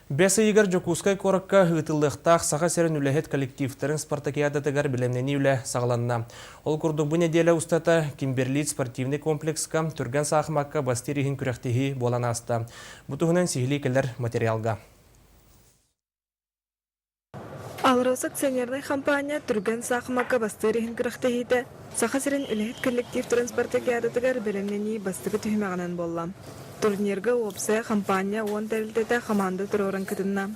Бесі егер Жокускай коракка ғытылықтақ саға серін үләхет коллективтерін спартакиадатығар білемнені үлә сағыланна. Ол күрді бұл неделі ұстата Кимберлит спортивный комплекска түрген сақымаққа бастырығын күректегі болан асты. Бұтығынан сихили келер материалға. Алроса акционерный компания түрген сақымаққа бастырығын күректегі саға серін үләхет коллективтерін спартакиадатығар білемнені бастығы түймеғанан болла. Турнирга опция компания 10 тәрілтеті команда тұрорын кітінна.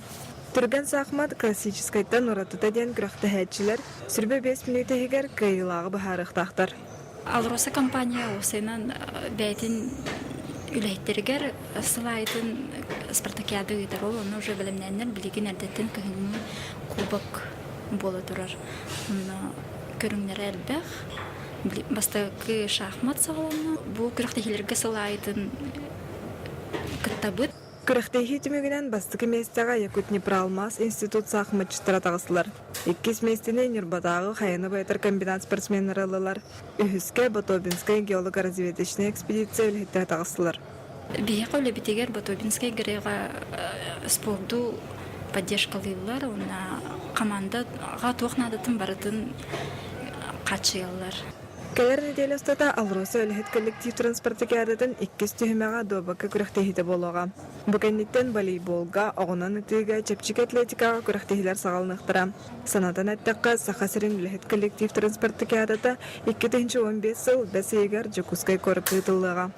Түрген сақмат классическайттан ұратыта ден күрақтахәтчілер сүрбе 5 минуты егер кайылағы бұхарықтақтар. Алроса компания осынан бәйтін үләйттергер сылайтын спартакиады ұйтар ол, оны уже білімнәнер білеген әрдеттен күйінің кубок болы тұрар. Көріңнер әлбәқ, бастағы шахмат сағыланы, бұл күрақтахилерге сылайтын кыттабыт. Күрақтахи түмігінен бастығы местаға Якут-Днепр-Алмаз институт сақматчыстыра тағысылар. 2 местіне Нюрбатағы қайыны байтар комбинат спортсменлері алылар. Үхіске Батобинская геолого-разведочная экспедиция өлхеттері тағысылар. Бейеқ өлі бітегер Батобинская гіреға спорду поддержкалылар, командаға тоқнадытын барытын қатшыялар. Келер неделе ұстата Алроса өлхет коллектив транспортакиадатын 2 түйімеға добаққа күректехиті болуға. Бүкенниттен волейболға, оғынан үтіге, чепчик атлетикаға күректехилер сағалынықтыра. Санатан әттіққа сақасырын өлхет коллектив транспортакиадата 2015 сыл бәсейгер Жокускай корып ұйтылыға.